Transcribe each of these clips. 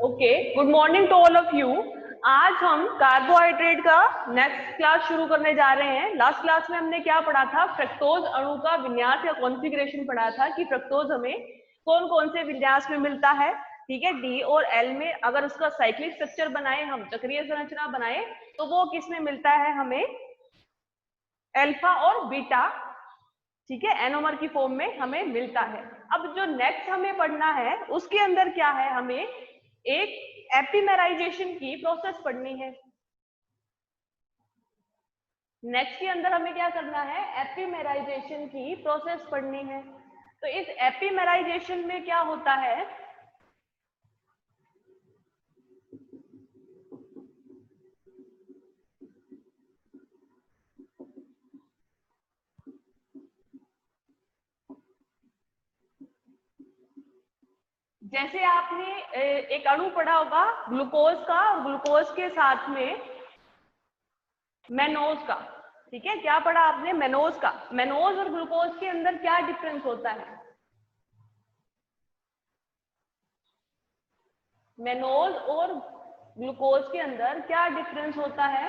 Okay, good morning to all of you. आज हम carbohydrate का नेक्स्ट क्लास शुरू करने जा रहे हैं। लास्ट क्लास में हमने क्या पढ़ा था? फ्रक्टोज अणु का विन्यास या कॉन्फ़िगरेशन पढ़ा था कि फ्रक्टोज हमें कौन कौन से विन्यास में मिलता है। ठीक है, डी और एल में अगर उसका साइक्लिक स्ट्रक्चर बनाए, हम चक्रीय संरचना बनाए, तो वो किस में मिलता है? हमें अल्फा और बीटा, ठीक है, एनोमर की फॉर्म में हमें मिलता है। अब जो नेक्स्ट हमें पढ़ना है उसके अंदर क्या है? हमें एक एपिमेराइजेशन की प्रोसेस पढ़नी है। नेक्स्ट के अंदर हमें क्या करना है? एपिमेराइजेशन की प्रोसेस पढ़नी है। तो इस एपिमेराइजेशन में क्या होता है? जैसे आपने एक अणु पढ़ा होगा ग्लूकोज का, और ग्लूकोज के साथ में मेनोज का। ठीक है, क्या पढ़ा आपने? मेनोज का। मेनोज और ग्लूकोज के अंदर क्या डिफरेंस होता है? मेनोज और ग्लूकोज के अंदर क्या डिफरेंस होता है?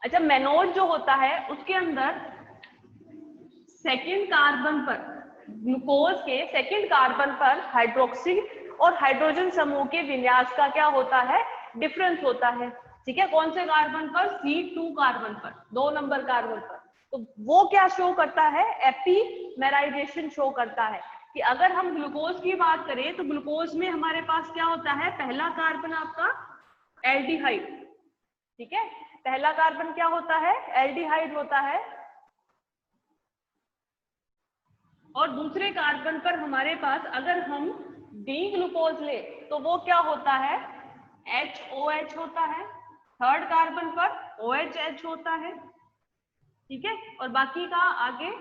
अच्छा, मेनोज जो होता है उसके अंदर सेकंड कार्बन पर, ग्लूकोज के सेकंड कार्बन पर हाइड्रोक्सी और हाइड्रोजन समूह के विन्यास का क्या होता है? डिफरेंस होता है। ठीक है, कौन से कार्बन पर? C2 कार्बन पर, 2 नंबर कार्बन पर। तो वो क्या शो करता है? एपीमेराइजेशन शो करता है कि अगर हम ग्लूकोज की बात करें तो ग्लूकोज में हमारे पास क्या होता है? पहला कार्बन आपका एल्डिहाइड। ठीक है, पहला कार्बन क्या होता है? एल्डिहाइड होता है। और दूसरे कार्बन पर हमारे पास अगर हम डी ग्लूकोज ले तो वो क्या होता है? HOH होता है। थर्ड कार्बन पर OHH होता है। ठीक है, और बाकी का आगे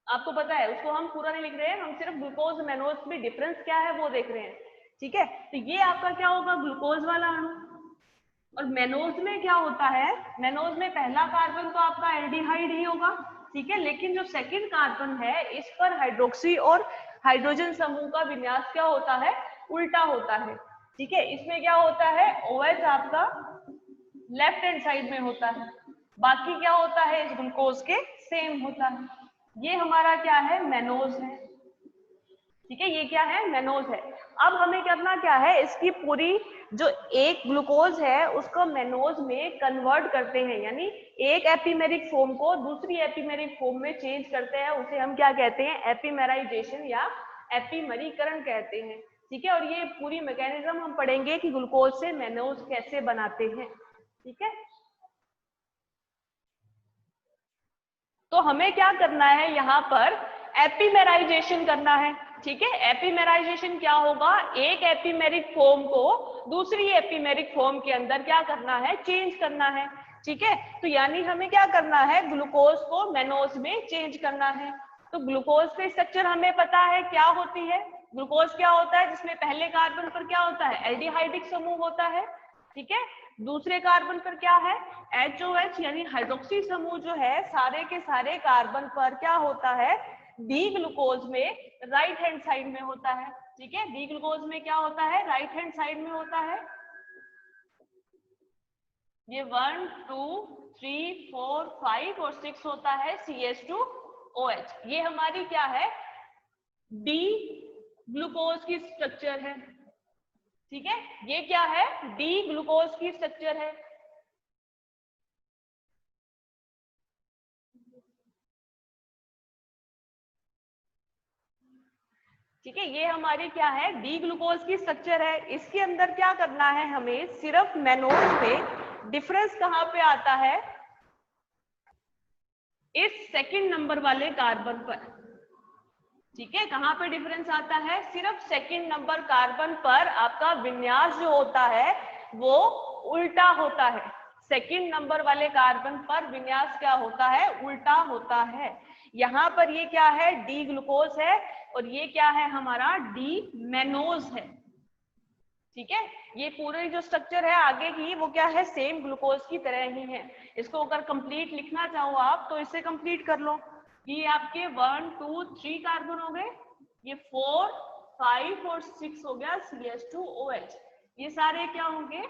आपको पता है, उसको हम पूरा नहीं लिख रहे हैं, हम सिर्फ ग्लूकोज मेनोज में डिफरेंस क्या है वो देख रहे हैं। ठीक है, तो ये आपका क्या होगा? ग्लूकोज वाला अणु। और मेनोज में क्या होता है? मेनोज में पहला कार्बन तो आपका एल्डिहाइड ही होगा। ठीक है, लेकिन जो सेकंड कार्बन है इस पर हाइड्रोक्सी और हाइड्रोजन समूह का विन्यास क्या होता है? उल्टा होता है। ठीक है, इसमें क्या होता है? OH आपका लेफ्ट हैंड साइड में होता है, बाकी क्या होता है इस ग्लूकोज के? सेम होता है। ये हमारा क्या है? मेनोज है। ठीक है, ये क्या है? मेनोज है। अब हमें करना क्या है? इसकी पूरी जो एक ग्लूकोज है उसको मेनोज में कन्वर्ट करते हैं, यानी एक एपिमेरिक फॉर्म को दूसरी एपिमेरिक फॉर्म में चेंज करते हैं। उसे हम क्या कहते हैं? एपिमेराइजेशन या एपिमरीकरण कहते हैं। ठीक है, और ये पूरी मैकेनिज्म हम पढ़ेंगे कि ग्लूकोज से मेनोज कैसे बनाते हैं। ठीक है, तो हमें क्या करना है? यहाँ पर एपिमेराइजेशन करना है। ठीक है, एपिमेराइजेशन क्या होगा? एक एपिमेरिक फॉर्म को दूसरी एपिमेरिक फॉर्म के अंदर क्या करना है? चेंज करना है। ठीक है, तो यानी हमें क्या करना है? ग्लूकोज को मेनोज में चेंज करना है। तो ग्लूकोज की स्ट्रक्चर हमें पता है क्या होती है। ग्लूकोज क्या होता है? जिसमें पहले कार्बन पर क्या होता है? एल्डिहाइडिक समूह होता है। ठीक है, दूसरे कार्बन पर क्या है? HOH यानी हाइड्रोक्सी समूह जो है सारे के सारे कार्बन पर क्या होता है? डी ग्लूकोज में राइट हैंड साइड में होता है। ठीक है, डी ग्लूकोज में क्या होता है? राइट हैंड साइड में होता है। ये 1 2 3 4 5 और 6 होता है CH2OH। ये हमारी क्या है? डी ग्लूकोज की स्ट्रक्चर है। ठीक है, ये क्या है? डी ग्लूकोज की स्ट्रक्चर है। ठीक है, ये हमारी क्या है? डी ग्लूकोज की स्ट्रक्चर है। इसके अंदर क्या करना है हमें? सिर्फ मेनोज में डिफरेंस कहां पे आता है? इस सेकंड नंबर वाले कार्बन पर। ठीक है, कहां पे डिफरेंस आता है? सिर्फ सेकंड नंबर कार्बन पर आपका विन्यास जो होता है वो उल्टा होता है। सेकंड नंबर वाले कार्बन पर विन्यास क्या होता है? उल्टा होता है। यहाँ पर ये क्या है? डी ग्लूकोज है, और ये क्या है? हमारा डी मेनोज है। ठीक है, ये पूरी जो स्ट्रक्चर है आगे की वो क्या है? सेम ग्लूकोज की तरह ही है। इसको अगर कंप्लीट लिखना चाहो आप तो इससे कंप्लीट कर लो। ये आपके 1 2 3 कार्बन हो गए, ये 4 5 और 6 हो गया CH2OH। ये सारे क्या होंगे,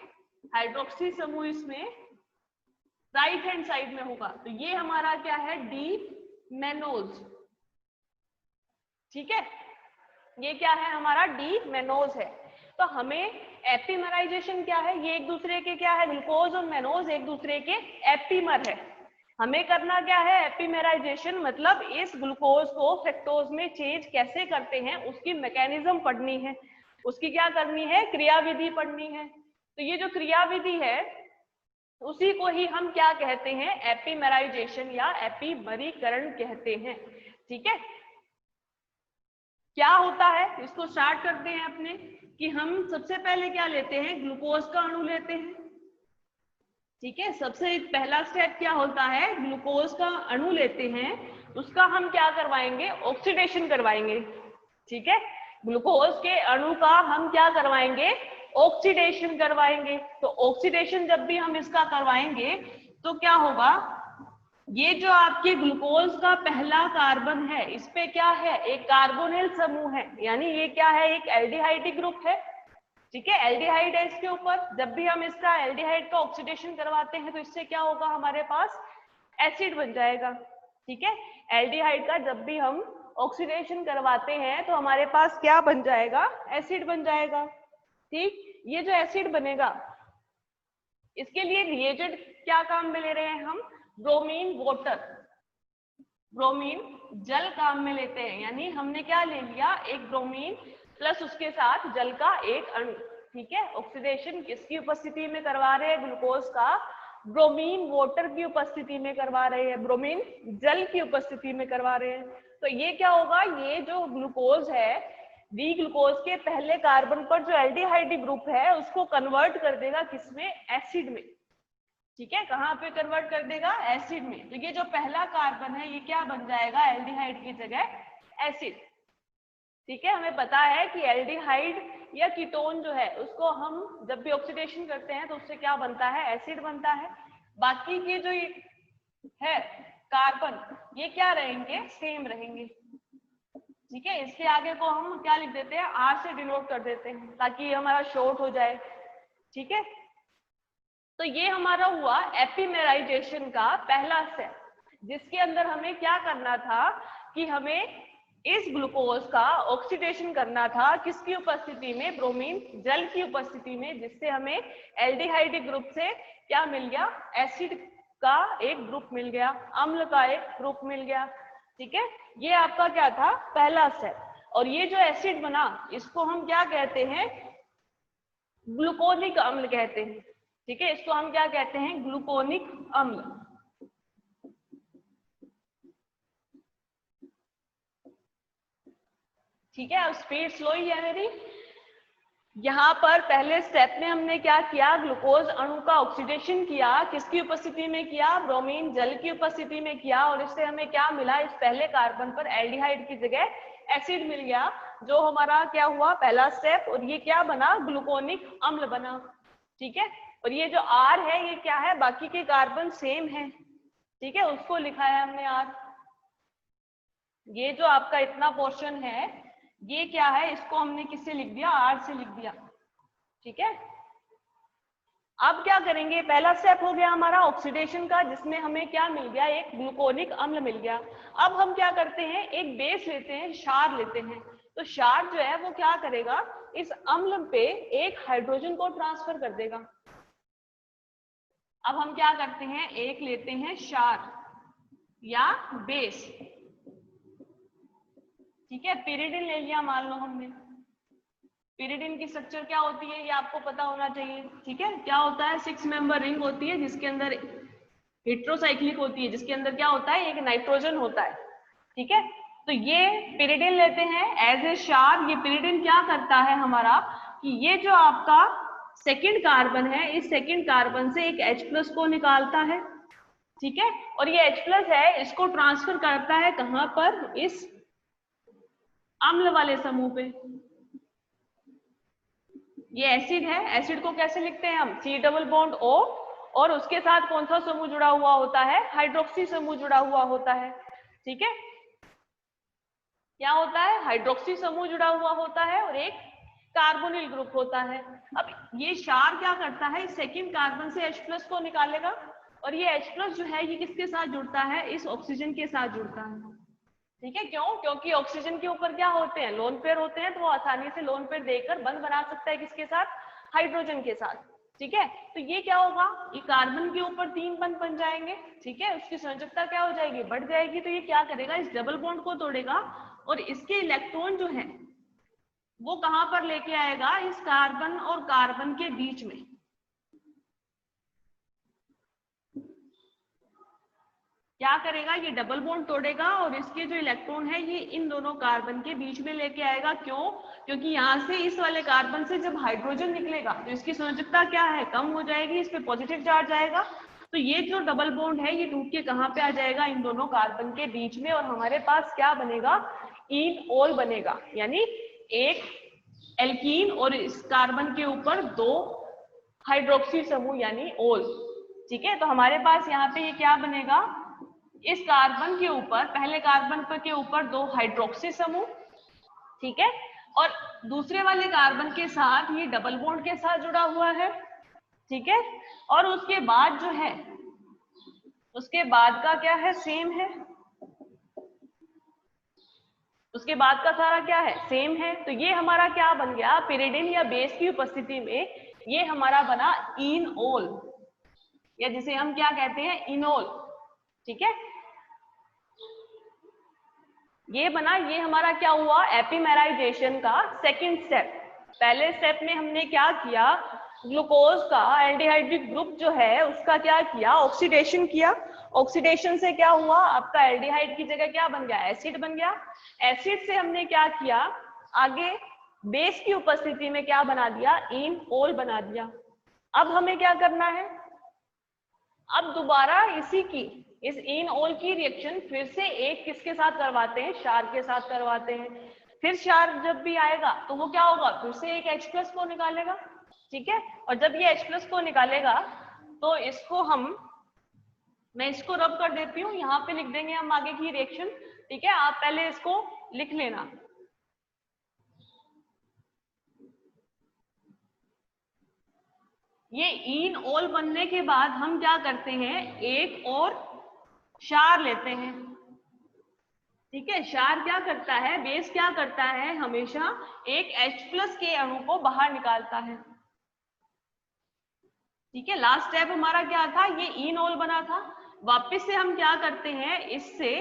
हाइड्रोक्सी समूह इसमें राइट हैंड साइड में होगा। तो ये हमारा क्या है, डी मेनोज। ठीक है, ये क्या है हमारा डी मेनोज है। तो हमें एपिमराइजेशन क्या है, ये एक दूसरे के क्या है, ग्लूकोज और मेनोज एक दूसरे के एपिमर है। हमें करना क्या है, एपिमेराइजेशन, मतलब इस ग्लूकोज को फ्रक्टोज में चेंज कैसे करते हैं उसकी मैकेनिज्म पढ़नी है, उसकी क्या करनी है, क्रियाविधि पढ़नी है। तो ये जो क्रियाविधि है उसी को ही हम क्या कहते हैं, एपिमेराइजेशन या एपिमरीकरण कहते हैं। ठीक है, क्या होता है इसको स्टार्ट करते हैं अपने, कि हम सबसे पहले क्या लेते हैं, ग्लूकोज का अणु लेते हैं। ठीक है, सबसे पहला स्टेप क्या होता है, ग्लूकोज का अणु लेते हैं, उसका हम क्या करवाएंगे, ऑक्सीडेशन करवाएंगे। ठीक है, ग्लूकोज के अणु का हम क्या करवाएंगे, ऑक्सीडेशन करवाएंगे। तो ऑक्सीडेशन जब भी हम इसका करवाएंगे तो क्या होगा, ये जो आपके ग्लूकोज का पहला कार्बन है इस पे क्या है, एक कार्बोनिल समूह है, यानी ये क्या है, एक एल्डिहाइड ग्रुप है। ठीक है, एल्डिहाइड है इसके ऊपर। जब भी हम इसका एल्डिहाइड का ऑक्सीडेशन करवाते हैं तो इससे क्या होगा, हमारे पास एसिड बन जाएगा। ठीक है, एल्डिहाइड का जब भी हम ऑक्सीडेशन करवाते हैं तो हमारे पास क्या बन जाएगा, एसिड बन जाएगा। ठीक, ये जो एसिड बनेगा इसके लिए रिएजेंट क्या काम में ले रहे हैं हम, ब्रोमीन वाटर, ब्रोमीन जल काम में लेते हैं। यानी हमने क्या ले लिया, एक ब्रोमीन प्लस उसके साथ जल का एक अणु। ठीक है, ऑक्सीडेशन किसकी उपस्थिति में करवा रहे हैं, ग्लूकोज का ब्रोमीन वाटर की उपस्थिति में करवा रहे हैं, ब्रोमीन जल की उपस्थिति में करवा रहे हैं। तो ये क्या होगा, ये जो ग्लूकोज है डी ग्लूकोज के पहले कार्बन पर जो एल्डिहाइड ग्रुप है उसको कन्वर्ट कर देगा किसमें, एसिड में। ठीक है, कहाँ पे कन्वर्ट कर देगा, एसिड में। तो ये जो पहला कार्बन है ये क्या बन जाएगा, एल्डिहाइड की जगह एसिड। ठीक है, हमें पता है कि एल्डिहाइड या कीटोन जो है उसको हम जब भी ऑक्सीडेशन करते हैं तो उससे क्या बनता है, एसिड बनता है। बाकी के जो ये है कार्बन ये क्या रहेंगे, सेम रहेंगे। ठीक है, इसके आगे को हम क्या लिख देते हैं, आर से डिनोट कर देते हैं ताकि हमारा शॉर्ट हो जाए। ठीक है, तो ये हमारा हुआ एपिमेराइजेशन का पहला स्टेप, जिसके अंदर हमें क्या करना था कि हमें इस ग्लूकोज का ऑक्सीडेशन करना था किसकी उपस्थिति में, ब्रोमीन जल की उपस्थिति में, जिससे हमें एल्डिहाइड ग्रुप से क्या मिल गया, एसिड का एक ग्रुप मिल गया, अम्ल का एक ग्रुप मिल गया। ठीक है, ये आपका क्या था, पहला स्टेप। और ये जो एसिड बना इसको हम क्या कहते हैं, ग्लूकोनिक अम्ल कहते हैं। ठीक है, इसको हम क्या कहते हैं, ग्लूकोनिक अम्ल। ठीक है, अब स्पीड स्लो ही है मेरी। यहाँ पर पहले स्टेप में हमने क्या किया, ग्लूकोज अणु का ऑक्सीडेशन किया, किसकी उपस्थिति में किया, ब्रोमीन जल की उपस्थिति में किया, और इससे हमें क्या मिला, इस पहले कार्बन पर एल्डिहाइड की जगह एसिड मिल गया, जो हमारा क्या हुआ, पहला स्टेप। और ये क्या बना, ग्लूकोनिक अम्ल बना। ठीक है, और ये जो आर है ये क्या है, बाकी के कार्बन सेम है। ठीक है, उसको लिखा है हमने आर। ये जो आपका इतना पोर्शन है ये क्या है, इसको हमने किससे लिख दिया, आर से लिख दिया। ठीक है, अब क्या करेंगे, पहला स्टेप हो गया हमारा ऑक्सीडेशन का, जिसमें हमें क्या मिल गया, एक ग्लूकोनिक अम्ल मिल गया। अब हम क्या करते हैं, एक बेस लेते हैं, क्षार लेते हैं। तो क्षार जो है वो क्या करेगा, इस अम्ल पे एक हाइड्रोजन को ट्रांसफर कर देगा। अब हम क्या करते हैं, एक लेते हैं क्षार या बेस। ठीक है, पिरिडिन ले लिया मान लो हमने। पिरिडिन की स्ट्रक्चर क्या होती है ये आपको पता होना चाहिए। ठीक है, क्या होता है, 6 मेंबर रिंग होती है जिसके अंदर हेट्रोसाइक्लिक होती है, जिसके अंदर क्या होता है, एक नाइट्रोजन होता है। ठीक है, तो ये पिरिडिन लेते हैं एज ए क्षार। ये पिरिडिन क्या करता है हमारा, कि ये जो आपका सेकंड कार्बन है इस सेकंड कार्बन से एक H+ को निकालता है। ठीक है, और ये H+ है इसको ट्रांसफर करता है कहां पर, इस अम्ल वाले समूह पे। ये एसिड है, एसिड को कैसे लिखते हैं हम, C+O, और उसके साथ कौन सा समूह जुड़ा हुआ होता है, हाइड्रोक्सी समूह जुड़ा हुआ होता है। ठीक है, क्या होता है, हाइड्रोक्सी समूह जुड़ा हुआ होता है और एक कार्बोनिल ग्रुप होता है। अब ये क्षार क्या करता है, इस सेकंड कार्बन से H+ को निकालेगा और ये H+ जो है ये किसके साथ जुड़ता है, इस ऑक्सीजन के साथ जुड़ता है। ठीक है, क्यों, क्योंकि ऑक्सीजन के ऊपर क्या होते हैं, लोन पेयर होते हैं, तो वो आसानी से लोन पेयर देकर बंध बना सकता है किसके साथ, हाइड्रोजन के साथ। ठीक है, तो ये क्या होगा, ये कार्बन के ऊपर 3 बंध बन जाएंगे। ठीक है, उसकी संयोजकता क्या हो जाएगी, बढ़ जाएगी। तो ये क्या करेगा, इस डबल बॉन्ड को तोड़ेगा और इसके इलेक्ट्रॉन जो है वो कहां पर लेके आएगा, इस कार्बन और कार्बन के बीच में। क्या करेगा, ये डबल बॉन्ड तोड़ेगा और इसके जो इलेक्ट्रॉन है ये इन दोनों कार्बन के बीच में लेके आएगा। क्यों, क्योंकि यहाँ से इस वाले कार्बन से जब हाइड्रोजन निकलेगा तो इसकी संयोजकता क्या है, कम हो जाएगी, इस पे पॉजिटिव चार्ज आएगा। तो ये जो डबल बॉन्ड है ये टूट के कहाँ पे आ जाएगा, इन दोनों कार्बन के बीच में, और हमारे पास क्या बनेगा, इनोल बनेगा। यानी एक एल्कीन और इस कार्बन के ऊपर 2 हाइड्रोक्सी समूह यानी ओल। ठीक है, तो हमारे पास यहाँ पे ये क्या बनेगा, इस कार्बन के ऊपर, पहले कार्बन के ऊपर 2 हाइड्रोक्सी समूह, ठीक है, और दूसरे वाले कार्बन के साथ ये डबल बॉन्ड के साथ जुड़ा हुआ है। ठीक है, और उसके बाद जो है, उसके बाद का क्या है, सेम है, उसके बाद का सारा क्या है, सेम है। तो ये हमारा क्या बन गया, पिरिडिन या बेस की उपस्थिति में ये हमारा बना इनोल, या जिसे हम क्या कहते हैं, इनोल। ठीक है, ये बना, ये हमारा क्या हुआ, एपिमेराइजेशन का सेकंड स्टेप। पहले स्टेप में हमने क्या किया, ग्लूकोज का एल्डिहाइडिक ग्रुप जो है उसका क्या किया, ऑक्सीडेशन किया। ऑक्सीडेशन से क्या हुआ, आपका एल्डिहाइड की जगह क्या बन गया, एसिड बन गया। एसिड से हमने क्या किया, आगे बेस की उपस्थिति में क्या बना दिया, इनोल बना दिया। अब हमें क्या करना है, अब दोबारा इसी की, इस इनोल की रिएक्शन फिर से एक किसके साथ करवाते हैं, क्षार के साथ करवाते हैं। फिर क्षार जब भी आएगा तो वो क्या होगा, फिर से एक H+ को निकालेगा। ठीक है, और जब ये H+ को निकालेगा तो इसको मैं इसको रब कर देती हूँ, यहाँ पे लिख देंगे हम आगे की रिएक्शन। ठीक है, आप पहले इसको लिख लेना। ये इनोल बनने के बाद हम क्या करते हैं, एक और क्षार लेते हैं। ठीक है, क्षार क्या करता है, बेस क्या करता है, हमेशा एक H+ के अणु को बाहर निकालता है। ठीक है, लास्ट स्टेप हमारा क्या था, ये इनोल बना था। वापस से हम क्या करते हैं, इससे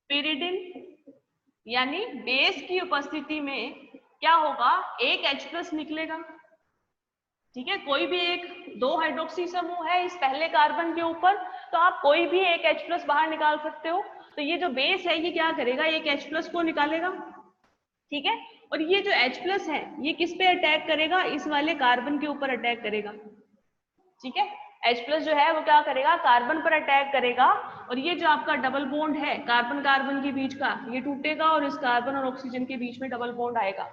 पिरिडिन यानी बेस की उपस्थिति में क्या होगा, एक H+ निकलेगा। ठीक है, कोई भी एक 2 हाइड्रोक्सी समूह है इस पहले कार्बन के ऊपर, तो आप कोई भी एक H+ बाहर निकाल सकते हो। तो ये जो बेस है ये क्या करेगा, एक H+ को निकालेगा। ठीक है, और ये जो H+ है ये किस पे अटैक करेगा, इस वाले कार्बन के ऊपर अटैक करेगा। ठीक है, H+ जो है वो क्या करेगा, कार्बन पर अटैक करेगा, और ये जो आपका डबल बॉन्ड है कार्बन कार्बन के बीच का, ये टूटेगा और इस कार्बन और ऑक्सीजन के बीच में डबल बॉन्ड आएगा।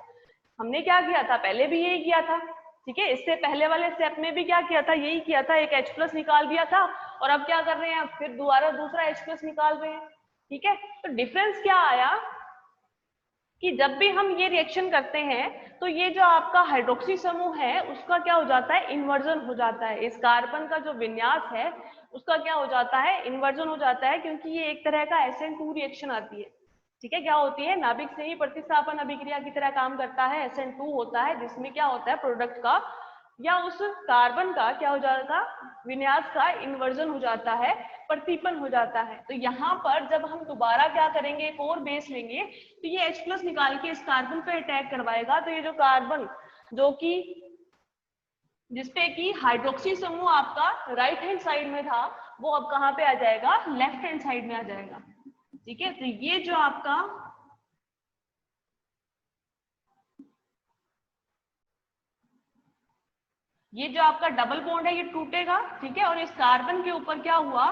हमने क्या किया था, पहले भी यही किया था। ठीक है, इससे पहले वाले स्टेप में भी क्या किया था, यही किया था, एक H+ निकाल दिया था, और अब क्या कर रहे हैं, फिर दोबारा दूसरा H+ निकाल रहे हैं। ठीक है, तो डिफरेंस क्या आया कि जब भी हम ये रिएक्शन करते हैं तो ये जो आपका हाइड्रोक्सी समूह है उसका क्या हो जाता है, इन्वर्जन हो जाता है। इस कार्बन का जो विन्यास है उसका क्या हो जाता है, इन्वर्जन हो जाता है, क्योंकि ये एक तरह का SN2 रिएक्शन आती है। ठीक है, क्या होती है, नाभिक से ही प्रतिस्थापन अभिक्रिया की तरह काम करता है, SN2 होता है, जिसमें क्या होता है, प्रोडक्ट का या उस कार्बन का क्या हो जाता है, विन्यास का इन्वर्जन हो जाता है, प्रतिपन हो जाता है। तो यहाँ पर जब हम दोबारा क्या करेंगे, एक और बेस लेंगे तो ये H+ निकाल के इस कार्बन पे अटैक करवाएगा। तो ये जो कार्बन जो कि जिसपे कि हाइड्रोक्सी समूह आपका राइट हैंड साइड में था, वो अब कहाँ पे आ जाएगा, लेफ्ट हैंड साइड में आ जाएगा। ठीक है, तो ये जो आपका डबल बॉन्ड है ये टूटेगा। ठीक है, और इस कार्बन के ऊपर क्या हुआ,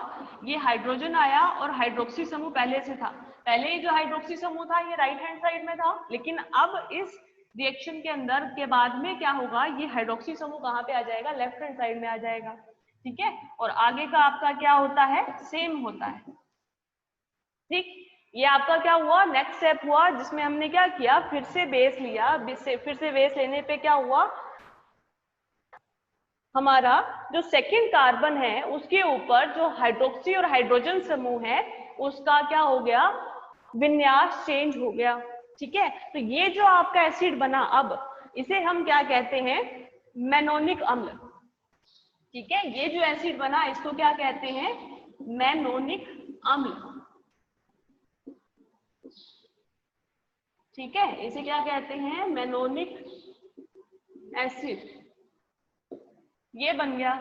ये हाइड्रोजन आया और हाइड्रोक्सी समूह पहले से था। पहले जो हाइड्रोक्सी समूह था ये राइट हैंड साइड में था, लेकिन अब इस रिएक्शन के अंदर के बाद में क्या होगा, ये हाइड्रोक्सी समूह कहाँ पे आ जाएगा, लेफ्ट हैंड साइड में आ जाएगा। ठीक है, और आगे का आपका क्या होता है, सेम होता है। ठीक, ये आपका क्या हुआ, नेक्स्ट स्टेप हुआ, जिसमें हमने क्या किया, फिर से बेस लिया, फिर से बेस लेने पे क्या हुआ, हमारा जो सेकेंड कार्बन है उसके ऊपर जो हाइड्रोक्सी और हाइड्रोजन समूह है उसका क्या हो गया, विन्यास चेंज हो गया। ठीक है, तो ये जो आपका एसिड बना, अब इसे हम क्या कहते हैं, मैनोनिक अम्ल। ठीक है, ये जो एसिड बना इसको क्या कहते हैं, मैनोनिक अम्ल। ठीक है, इसे क्या कहते हैं, मैनोनिक एसिड। ये बन गया।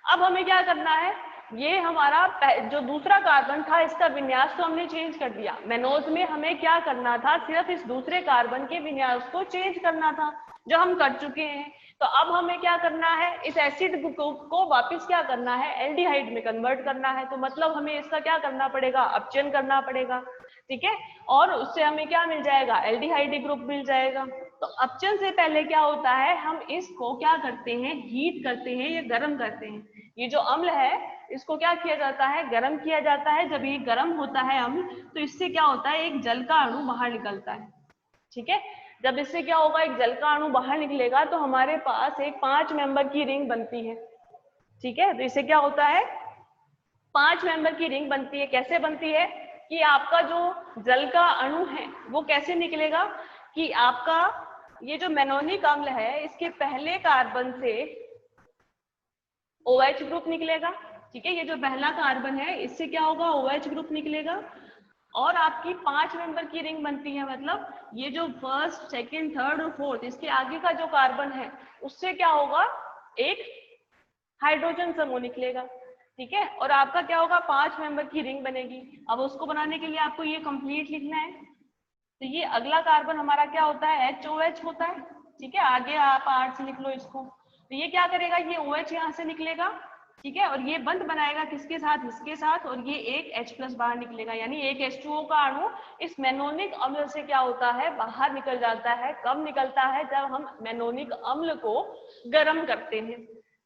अब हमें क्या करना है, ये हमारा जो दूसरा कार्बन था इसका विन्यास तो हमने चेंज कर दिया। मेनोज में हमें क्या करना था, सिर्फ इस दूसरे कार्बन के विन्यास को चेंज करना था, जो हम कर चुके हैं। तो अब हमें क्या करना है, इस एसिड को वापस क्या करना है, एल्डिहाइड में कन्वर्ट करना है। तो मतलब हमें इसका क्या करना पड़ेगा, अपचयन करना पड़ेगा। ठीक है, और उससे हमें क्या मिल जाएगा, एल्डिहाइड ग्रुप मिल जाएगा। तो अपचयन से पहले क्या होता है, हम इसको क्या करते हैं, हीट करते हैं या गर्म करते हैं। ये जो अम्ल है इसको क्या किया जाता है, गर्म किया जाता है। जब ये गर्म होता है अम्ल तो इससे क्या होता है, एक जल का अणु बाहर निकलता है। ठीक है, जब इससे क्या होगा, एक जल का अणु बाहर निकलेगा तो हमारे पास एक 5 मेंबर की रिंग बनती है। ठीक है, तो इससे क्या होता है, 5 मेंबर की रिंग बनती है। कैसे बनती है कि आपका जो जल का अणु है वो कैसे निकलेगा, कि आपका ये जो मैनोनिक अम्ल है इसके पहले कार्बन से OH ग्रुप निकलेगा। ठीक है, ये जो पहला कार्बन है इससे क्या होगा, OH ग्रुप निकलेगा। और आपकी 5 मेंबर की रिंग बनती है, मतलब ये जो फर्स्ट, सेकंड, थर्ड और फोर्थ, इसके आगे का जो कार्बन है उससे क्या होगा, एक हाइड्रोजन समूह निकलेगा। ठीक है, और आपका क्या होगा, 5 मेंबर की रिंग बनेगी। अब उसको बनाने के लिए आपको ये कंप्लीट लिखना है। तो ये अगला कार्बन हमारा क्या होता है, HOH होता है। ठीक है, आगे आप R से लिख लो इसको। तो ये क्या करेगा, ये OH यहाँ से निकलेगा। ठीक है, और ये बंध बनाएगा किसके साथ, इसके साथ, और ये एक H+ बाहर निकलेगा, यानी एक H2O का अणु इस मैनोनिक अम्ल से क्या होता है, बाहर निकल जाता है। कब निकलता है, जब हम मैनोनिक अम्ल को गर्म करते हैं।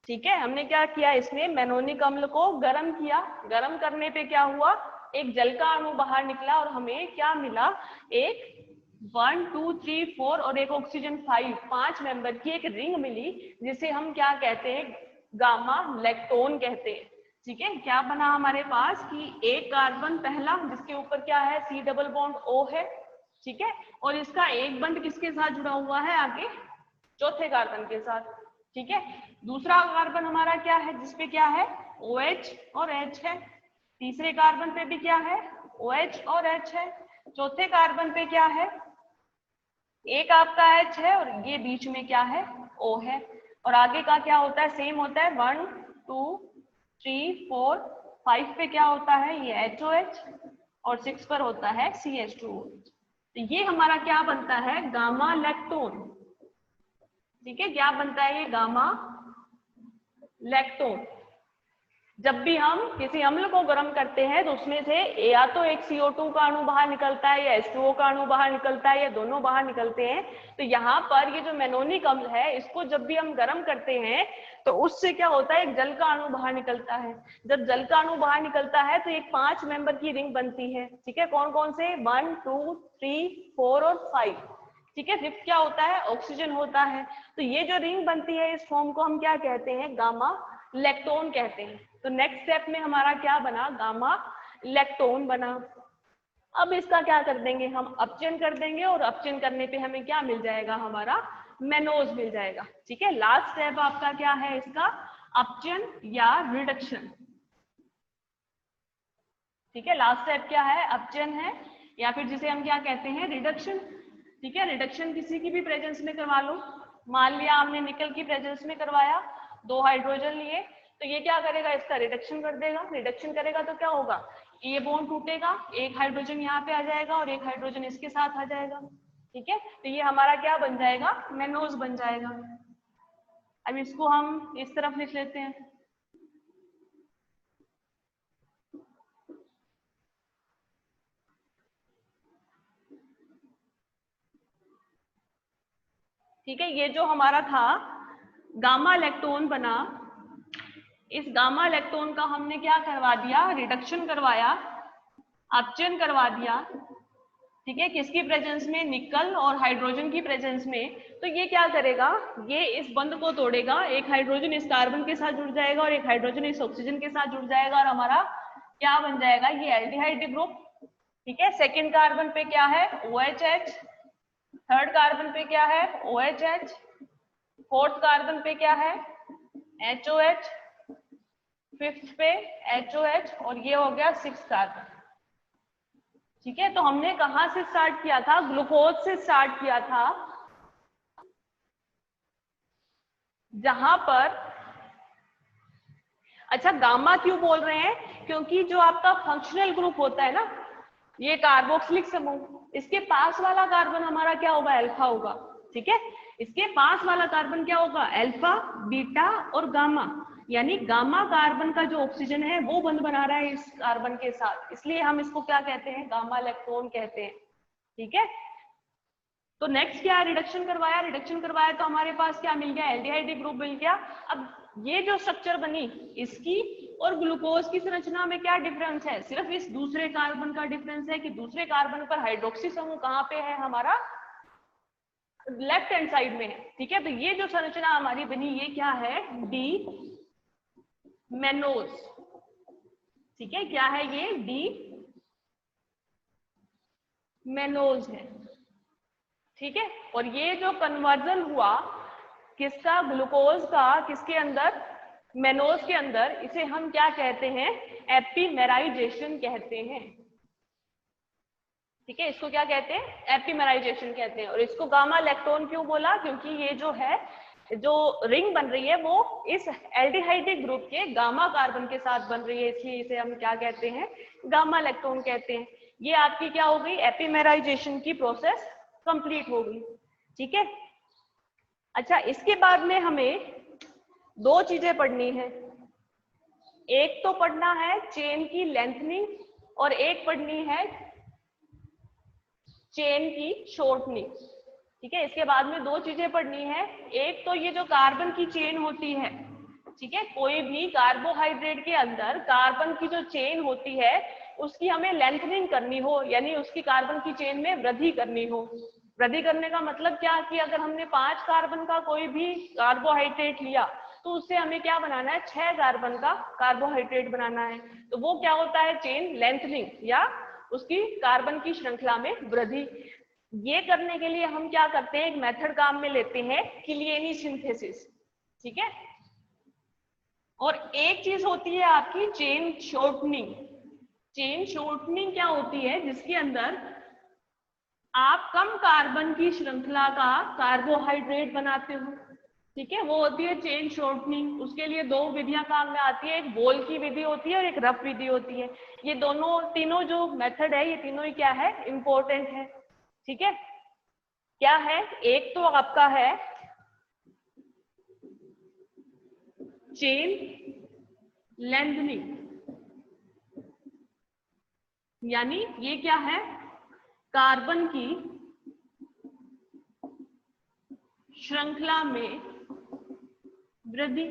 ठीक है, हमने क्या किया, इसमें मैनोनिक अम्ल को गर्म किया। गर्म करने पे क्या हुआ, एक जल का अणु बाहर निकला और हमें क्या मिला, एक 1 2 3 4 और एक ऑक्सीजन 5 मेंबर की एक रिंग मिली, जिसे हम क्या कहते हैं, गामा लैक्टोन कहते हैं। ठीक है, क्या बना हमारे पास कि एक कार्बन पहला जिसके ऊपर क्या है, C डबल बॉन्ड O है। ठीक है, और इसका एक बंध किसके साथ जुड़ा हुआ है, आगे चौथे कार्बन के साथ। ठीक है, दूसरा कार्बन हमारा क्या है, जिसपे क्या है, OH और H है। तीसरे कार्बन पे भी क्या है, OH और H है। चौथे कार्बन पे क्या है, एक आपका H है और ये बीच में क्या है, O है। और आगे का क्या होता है, सेम होता है, 1 2 3 4 5 पे क्या होता है, ये HOH, और 6 पर होता है CH2O। तो ये हमारा क्या बनता है, गामा लैक्टोन। ठीक है, क्या बनता है, ये गामा लैक्टोन। जब भी हम किसी अम्ल को गर्म करते हैं तो उसमें से या तो एक CO2 का अणु बाहर निकलता है या H2O का अणु बाहर निकलता है, या दोनों बाहर निकलते हैं। तो यहाँ पर ये जो मैनोनिक अम्ल है इसको जब भी हम गर्म करते हैं तो उससे क्या होता है, एक जल का अणु बाहर निकलता है। जब जल का अणु बाहर निकलता है तो एक 5 मेंबर की रिंग बनती है। ठीक है, कौन कौन से, 1 2 3 4 और 5। ठीक है, फिफ्थ क्या होता है, ऑक्सीजन होता है। तो ये जो रिंग बनती है इस फॉर्म को हम क्या कहते हैं, गामा लैक्टोन कहते हैं। तो नेक्स्ट स्टेप में हमारा क्या बना, गामा लैक्टोन बना। अब इसका क्या कर देंगे, हम अपचयन कर देंगे, और अपचयन करने पे हमें क्या मिल जाएगा, हमारा मेनोज मिल जाएगा। ठीक है, लास्ट स्टेप आपका क्या है इसका, अपचयन या रिडक्शन। ठीक है, लास्ट स्टेप क्या है, अपचयन है, या फिर जिसे हम क्या कहते हैं, रिडक्शन। ठीक है, रिडक्शन किसी की भी प्रेजेंस में करवा लो। मान लिया हमने निकल की प्रेजेंस में करवाया, 2 हाइड्रोजन लिए, तो ये क्या करेगा, इसका रिडक्शन कर देगा। रिडक्शन करेगा तो क्या होगा, ये बॉन्ड टूटेगा, एक हाइड्रोजन यहाँ पे आ जाएगा और एक हाइड्रोजन इसके साथ आ जाएगा। ठीक है, तो ये हमारा क्या बन जाएगा, मेनोज बन जाएगा। अब इसको हम इस तरफ लिख लेते हैं। ठीक है, ये जो हमारा था गामा लैक्टोन बना, इस गामा लैक्टोन का हमने क्या करवा दिया, रिडक्शन करवाया। अपचयन करवा दिया, ठीक है, किसकी प्रेजेंस में, निकल और हाइड्रोजन की प्रेजेंस में, तो ये क्या करेगा, ये इस बंध को तोड़ेगा, एक हाइड्रोजन इस कार्बन के साथ जुड़ जाएगा और एक हाइड्रोजन इस ऑक्सीजन के साथ जुड़ जाएगा और हमारा क्या बन जाएगा, ये एल्डिहाइड ग्रुप। ठीक है, सेकेंड कार्बन पे क्या है, OHH, थर्ड कार्बन पे क्या है, OHH, फोर्थ कार्बन पे क्या है, HOH, फिफ्थ पे HOH और ये हो गया सिक्स्थ कार्बन। ठीक है, तो हमने कहां से स्टार्ट किया था, ग्लूकोज से स्टार्ट किया था, जहां पर, अच्छा गामा क्यों बोल रहे हैं, क्योंकि जो आपका फंक्शनल ग्रुप होता है ना, ये कार्बोक्सिलिक समूह, इसके पास वाला कार्बन हमारा क्या होगा, अल्फा होगा। ठीक है, इसके पास वाला कार्बन क्या होगा, अल्फा, बीटा और गामा, यानी गामा कार्बन का जो ऑक्सीजन है वो बंध बना रहा है इस कार्बन के साथ, इसलिए हम इसको क्या कहते हैं, गामा इलेक्ट्रॉन कहते हैं। ठीक है, तो नेक्स्ट क्या, रिडक्शन करवाया, रिडक्शन करवाया तो हमारे पास क्या मिल गया, एल्डिहाइड ग्रुप मिल गया। अब ये जो स्ट्रक्चर बनी, इसकी और ग्लूकोज की संरचना में क्या डिफरेंस है, सिर्फ इस दूसरे कार्बन का डिफरेंस है कि दूसरे कार्बन पर हाइड्रोक्सी समूह कहाँ पे है, हमारा लेफ्ट हैंड साइड में है। ठीक है, तो ये जो संरचना हमारी बनी, ये क्या है, डी मेनोज। ठीक है, क्या है ये, डी मेनोज है। ठीक है, और ये जो कन्वर्जन हुआ किसका, ग्लूकोज का, किसके अंदर, मेनोज के अंदर, इसे हम क्या कहते हैं, एपिमेराइजेशन कहते हैं। ठीक है, इसको क्या कहते हैं, एपिमेराइजेशन कहते हैं। और इसको गामा इलेक्ट्रॉन क्यों बोला, क्योंकि ये जो है, जो रिंग बन रही है वो इस एल्डिहाइड ग्रुप के गामा कार्बन के साथ बन रही है, इसलिए इसे हम क्या कहते हैं, गामा इलेक्ट्रॉन कहते हैं। ये आपकी क्या हो गई, एपिमेराइजेशन की प्रोसेस कंप्लीट हो गई। ठीक है, अच्छा इसके बाद में हमें दो चीजें पढ़नी है, एक तो पढ़ना है चेन की लेंथनिंग और एक पढ़नी है चेन की शॉर्टनिंग। ठीक है, इसके बाद में दो चीजें पढ़नी है, एक तो ये जो कार्बन की चेन होती है, ठीक है, कोई भी कार्बोहाइड्रेट के अंदर कार्बन की जो चेन होती है उसकी हमें लेंथनिंग करनी हो, यानी उसकी कार्बन की चेन में वृद्धि करनी हो। वृद्धि करने का मतलब क्या, कि अगर हमने 5 कार्बन का कोई भी कार्बोहाइड्रेट लिया तो उससे हमें क्या बनाना है, 6 कार्बन का कार्बोहाइड्रेट बनाना है, तो वो क्या होता है, चेन लेंथनिंग या उसकी कार्बन की श्रृंखला में वृद्धि। ये करने के लिए हम क्या करते हैं, एक मेथड काम में लेते हैं, किलियनी सिंथेसिस। ठीक है, और एक चीज होती है आपकी चेन शॉर्टनिंग। चेन शॉर्टनिंग क्या होती है, जिसके अंदर आप कम कार्बन की श्रृंखला का कार्बोहाइड्रेट बनाते हो। ठीक है, वो होती है चेन शॉर्टनिंग। उसके लिए दो विधियां काम में आती है, एक बोल की विधि होती है और एक रफ विधि होती है। ये दोनों तीनों जो मेथड है, ये तीनों ही क्या है, इंपॉर्टेंट है। ठीक है, क्या है, एक तो आपका है चेन लेंथनिंग, यानी ये क्या है, कार्बन की श्रृंखला में वृद्धि।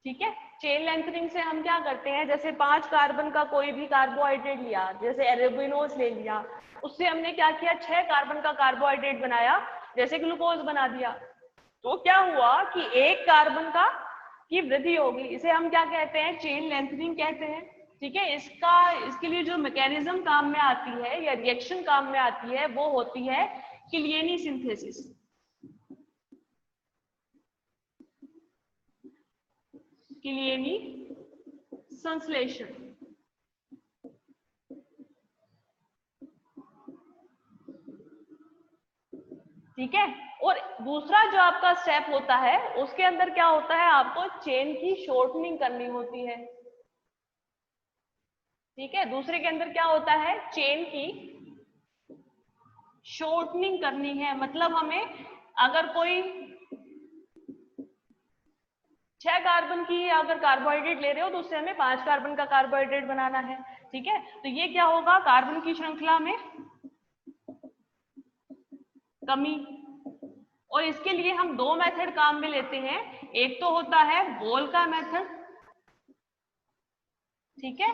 ठीक है, चेन लेंथनिंग से हम क्या करते हैं, जैसे 5 कार्बन का कोई भी कार्बोहाइड्रेट लिया, जैसे एरेबिनोज ले लिया, उससे हमने क्या किया, 6 कार्बन का कार्बोहाइड्रेट बनाया, जैसे ग्लूकोज बना दिया, तो क्या हुआ कि एक कार्बन का की वृद्धि होगी, इसे हम क्या कहते हैं, चेन लेंथनिंग कहते हैं। ठीक है, इसके लिए जो मैकेनिज्म काम में आती है या रिएक्शन काम में आती है, वो होती है किलियनी सिंथेसिस। किलियनी संश्लेषण। ठीक है, और दूसरा जो आपका स्टेप होता है, उसके अंदर क्या होता है, आपको चेन की शॉर्टनिंग करनी होती है। ठीक है, दूसरे के अंदर क्या होता है, चेन की शॉर्टनिंग करनी है, मतलब हमें अगर कोई 6 कार्बन की अगर कार्बोहाइड्रेट ले रहे हो तो उससे हमें 5 कार्बन का कार्बोहाइड्रेट बनाना है। ठीक है, तो ये क्या होगा, कार्बन की श्रृंखला में कमी। और इसके लिए हम दो मेथड काम में लेते हैं, एक तो होता है बोल का मेथड, ठीक है,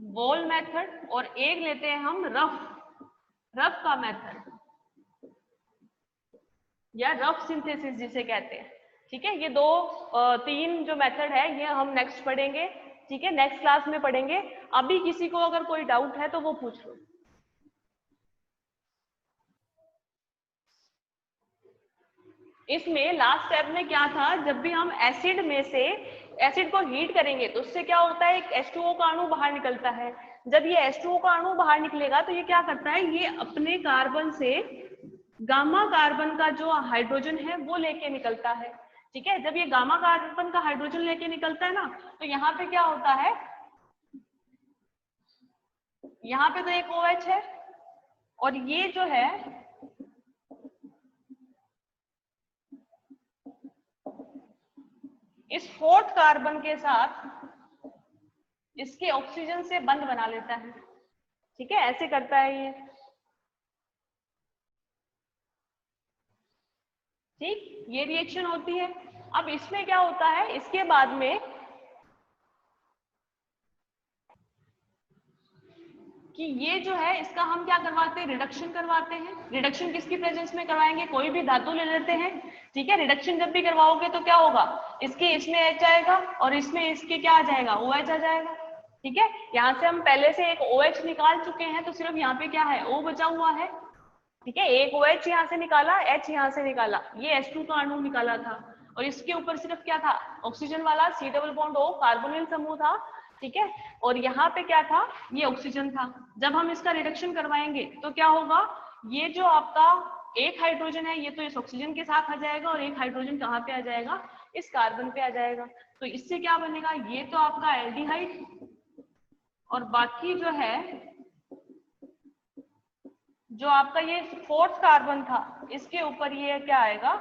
वॉल मेथड, और एक लेते हैं हम रफ का मेथड या रफ सिंथेसिस जिसे कहते हैं। ठीक है, ये दो तीन जो मेथड है ये हम नेक्स्ट पढ़ेंगे। ठीक है, नेक्स्ट क्लास में पढ़ेंगे। अभी किसी को अगर कोई डाउट है तो वो पूछ लो। इसमें लास्ट स्टेप में क्या था, जब भी हम एसिड में से एसिड को हीट करेंगे तो उससे क्या होता है, एक H2O का अणु बाहर निकलता है। जब ये H2O का अणु बाहर निकलेगा तो ये क्या करता है, ये अपने कार्बन से गामा कार्बन का जो हाइड्रोजन है वो लेके निकलता है। ठीक है, जब ये गामा कार्बन का हाइड्रोजन लेके निकलता है ना, तो यहाँ पे क्या होता है, यहाँ पे तो एक OH है और ये जो है इस फोर्थ कार्बन के साथ इसके ऑक्सीजन से बंध बना लेता है। ठीक है, ऐसे करता है ये। ठीक, ये रिएक्शन होती है। अब इसमें क्या होता है, इसके बाद में कि ये जो है इसका हम क्या करवाते हैं, रिडक्शन करवाते हैं। रिडक्शन किसकी प्रेजेंस में करवाएंगे, कोई भी धातु ले लेते हैं। ठीक है, रिडक्शन जब भी करवाओगे तो क्या होगा, इसके इसमें H आएगा और इसमें इसके क्या आ जाएगा, OH आ जाएगा। ठीक है, यहाँ से हम पहले से एक OH निकाल चुके हैं तो सिर्फ यहाँ पे क्या है, O बचा हुआ है। ठीक है, एक OH यहाँ से निकाला, H यहाँ से निकाला, ये H2 का अणु निकाला था और इसके ऊपर सिर्फ क्या था, ऑक्सीजन वाला C double bond O carbonyl समूह था। ठीक है, और यहाँ पे क्या था, ये ऑक्सीजन था। जब हम इसका रिडक्शन करवाएंगे तो क्या होगा, ये जो आपका एक हाइड्रोजन है ये तो इस ऑक्सीजन के साथ आ जाएगा और एक हाइड्रोजन कहाँ पे आ जाएगा, इस कार्बन पे आ जाएगा। तो इससे क्या बनेगा, ये तो आपका एल्डिहाइड और बाकी जो है जो आपका ये फोर्थ कार्बन था इसके ऊपर ये क्या आएगा,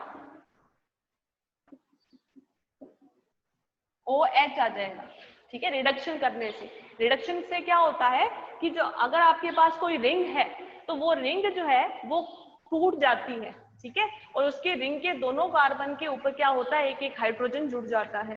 OH आ जाएगा। ठीक है, रिडक्शन करने से, रिडक्शन से क्या होता है कि जो अगर आपके पास कोई रिंग है तो वो रिंग जो है वो टूट जाती है। ठीक है, और उसके रिंग के दोनों कार्बन के ऊपर क्या होता है, एक एक हाइड्रोजन जुड़ जाता है।